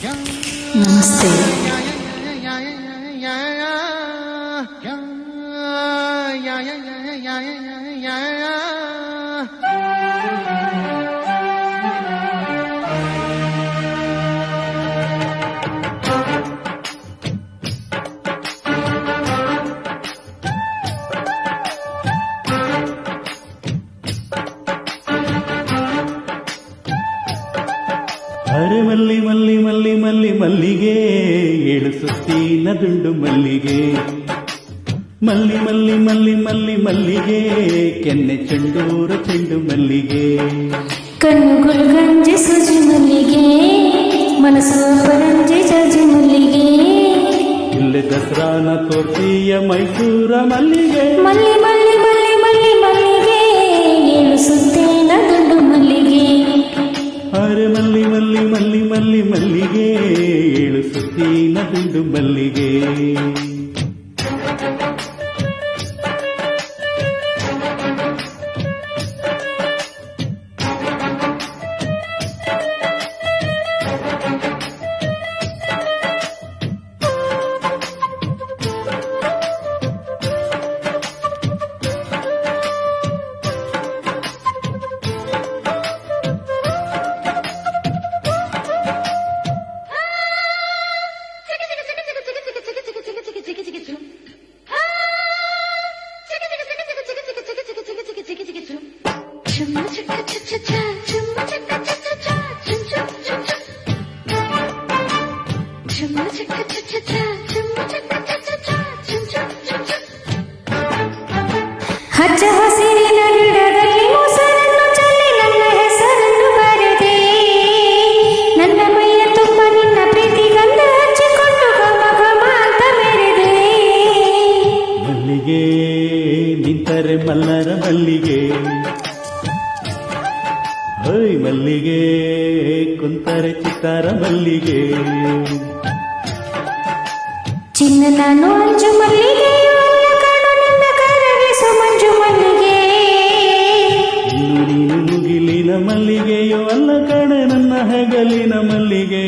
ನಮಸ್ತೆ. ಅರೆ ಮಲ್ಲಿ ಮಲ್ಲಿ ಮಲ್ಲಿ ಮಲ್ಲಿ ಮಲ್ಲಿಗೆ ಏಳು ಸುತ್ತಿನ ದುಂಡು ಮಲ್ಲಿಗೆ, ಮಲ್ಲಿ ಮಲ್ಲಿ ಮಲ್ಲಿ ಮಲ್ಲಿ ಮಲ್ಲಿಗೆ ಕೆನ್ನೆ ಚೆಂಡೂರ ಚೆಂಡು ಮಲ್ಲಿಗೆ, ಕಣ್ಣುಗಳು ಗಂಜಿ ಸೂಜಿ ಮಲ್ಲಿಗೆ, ಮನಸ್ಸು ಪರಂಜಿ ಜಾಜಿ ಮಲ್ಲಿಗೆ, ಇಲ್ಲೇ ದಸರಾನ ತೋರ್ತಿಯ ಮೈಸೂರ ಮಲ್ಲಿಗೆ, ಮಲ್ಲಿ ಮಲ್ಲಿ ಮಲ್ಲಿ ಮಲ್ಲಿ ಮಲ್ಲಿಗೆ ಏಳು ಸುತ್ತಿನ ದುಂಡು ಮಲ್ಲಿಗೆ. ಅರೆ ಮಲ್ಲಿ ಮಲ್ಲಿ ಮಲ್ಲಿ ಮಲ್ಲಿ ಮಲ್ಲಿಗೆ ಏಳು ಸುತ್ತಿನ ದುಂಡು ಮಲ್ಲಿಗೆ. ಹಚ್ಚ ಹಸಿರಿನ ಗಿಡದಲ್ಲಿ ಮೊಸರನ್ನು ಚೆಲ್ಲಿ ನನ್ನ ಹೆಸರನ್ನು ಬರೆದೆ, ನನ್ನ ಮೈಯ ತುಂಬ ನಿನ್ನ ಪ್ರೀತಿ ಗಂಧ ಹಚ್ಚಿಕೊಂಡು ಘಮ ಘಮ ಅಂತ ಮೆರೆದೆ. ಮಲ್ಲಿಗೆ ನಿಂತರೆ ಮಲ್ಲರ ಮಲ್ಲಿಗೆ, ಹೊಯ್ ಮಲ್ಲಿಗೆ ಕುಂತರೆ ಚಿತ್ತಾರ ಮಲ್ಲಿಗೆ, ಚಿನ್ನ ನಾನು ಅಂಜು ಮಲ್ಲಿಗೆ ಮಂಜು ಮಲ್ಲಿಗೆ, ಇನ್ನು ನೀನು ಮುಗಿಲಿನ ಮಲ್ಲಿಗೆಯೋ ಅಲ್ಲ ಕಣೆ ನನ್ನ ಹೆಗಲಿನ ಮಲ್ಲಿಗೆ,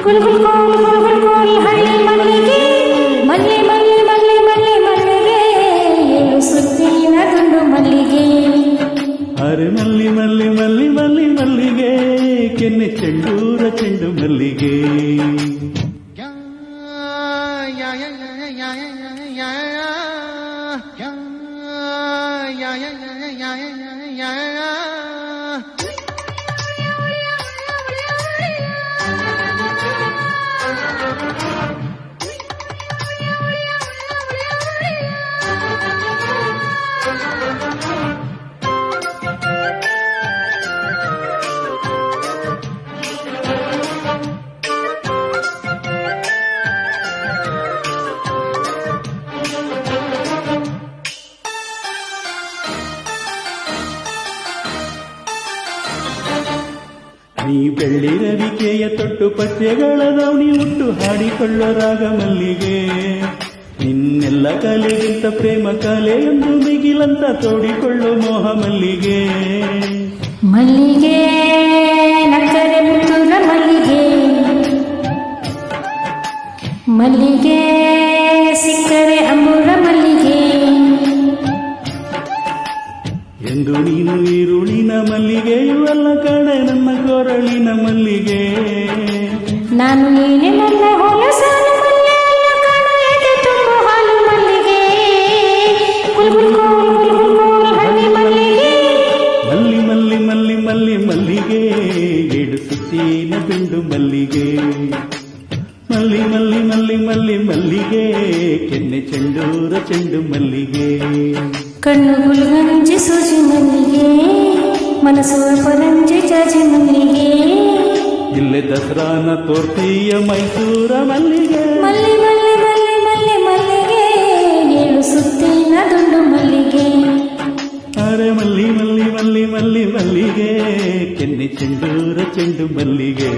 ಗುಲ್ ಗುಲ್ ಗೋಲ್ ಗುಲ್ ಗುಲ್ ಗೋಲ್ ಹಳ್ಳಿ ಮಲ್ಲಿಗೆ, ಮಲ್ಲಿ ಮಲ್ಲಿ ಮಲ್ಲಿ ಮಲ್ಲಿ ಮಲ್ಲಿಗೆ ಏಳು ಸುತ್ತಿನ ದುಂಡು ಮಲ್ಲಿಗೆ. ಅರೆ ಮಲ್ಲಿ ಮಲ್ಲಿ ಮಲ್ಲಿ ಮಲ್ಲಿ ಮಲ್ಲಿಗೆ ಕೆನ್ನೆ ಚೆಂಡೂರ ಚೆಂಡು ಮಲ್ಲಿಗೆ, ನೀ ಬೆಳ್ಳಿ ರವಿಕೆಯ ತೊಟ್ಟು ಪಚ್ಚೆಗಳ ದೌಣಿ ಉಟ್ಟು ಹಾಡಿಕೊಳ್ಳೋ ರಾಗ ಮಲ್ಲಿಗೆ, ನಿನ್ನೆಲ್ಲ ಕಲೆಗಿಂತ ಪ್ರೇಮ ಕಲೆ ಎಂದು ಮಿಗಿಲಂತ ತೋಡಿಕೊಳ್ಳೋ ಮೋಹ ಮಲ್ಲಿಗೆ, ಮಲ್ಲಿಗೆ ನಕ್ಕರೆ ಪುತ್ತೂರ ಮಲ್ಲಿಗೆ, ಮಲ್ಲಿಗೆ ಸಿಕ್ಕರೆ ಅಂಬೂರ ಮಲ್ಲಿಗೆ, ಎಂದು ನೀನು ಈರುಳಿನ ಮಲ್ಲಿಗೆಯೂ ಅಲ್ಲ ಕಣೆ ನನ್ನ ಕೊರಳಿನ ಮಲ್ಲಿಗೆ, ನಾನು ನೀನೆ ನನ್ನ ಹೊಲಸಾನು ಮಲ್ಲೆ ಅಲ್ಲ ಕಾಣು ಎದೆ ತುಂಬ ಹಾಲು ಮಲ್ಲಿಗೆ, ಗುಲ್ ಗುಲ್ ಗೋಲ್ ಗುಲ್ ಗುಲ್ ಗೋಲ್ ಹಳ್ಳಿ ಮಲ್ಲಿಗೆ, ಮಲ್ಲಿ ಮಲ್ಲಿ ಮಲ್ಲಿ ಮಲ್ಲಿ ಮಲ್ಲಿಗೆ ಏಳು ಸುತ್ತಿನ ದುಂಡು ಮಲ್ಲಿಗೆ, ಮಲ್ಲಿ ಮಲ್ಲಿ ಮಲ್ಲಿ ಮಲ್ಲಿ ಮಲ್ಲಿಗೆ ಕೆನ್ನೆ ಚೆಂಡೂರ ಚೆಂಡು ಮಲ್ಲಿಗೆ, ಕಣ್ಣುಗಳು ಗಂಜಿ ಸೂಜಿ ಮಲ್ಲಿಗೆ, ಮನಸ್ಸು ಪರಂಜಿ ಜಾಜಿ ಮಲ್ಲಿಗೆ, ಇಲ್ಲೇ ದಸರಾನ ತೋರ್ತಿಯ ಮೈಸೂರ ಮಲ್ಲಿಗೆ, ಮಲ್ಲಿ ಮಲ್ಲಿ ಮಲ್ಲಿ ಮಲ್ಲಿ ಮಲ್ಲಿಗೆ ಏಳು ಸುತ್ತಿನ ದುಂಡು ಮಲ್ಲಿಗೆ. ಅರೆ ಮಲ್ಲಿ ಮಲ್ಲಿ ಮಲ್ಲಿ ಮಲ್ಲಿ ಮಲ್ಲಿಗೆ ಕೆನ್ನೆ ಚೆಂಡೂರ ಚೆಂಡು ಮಲ್ಲಿಗೆ.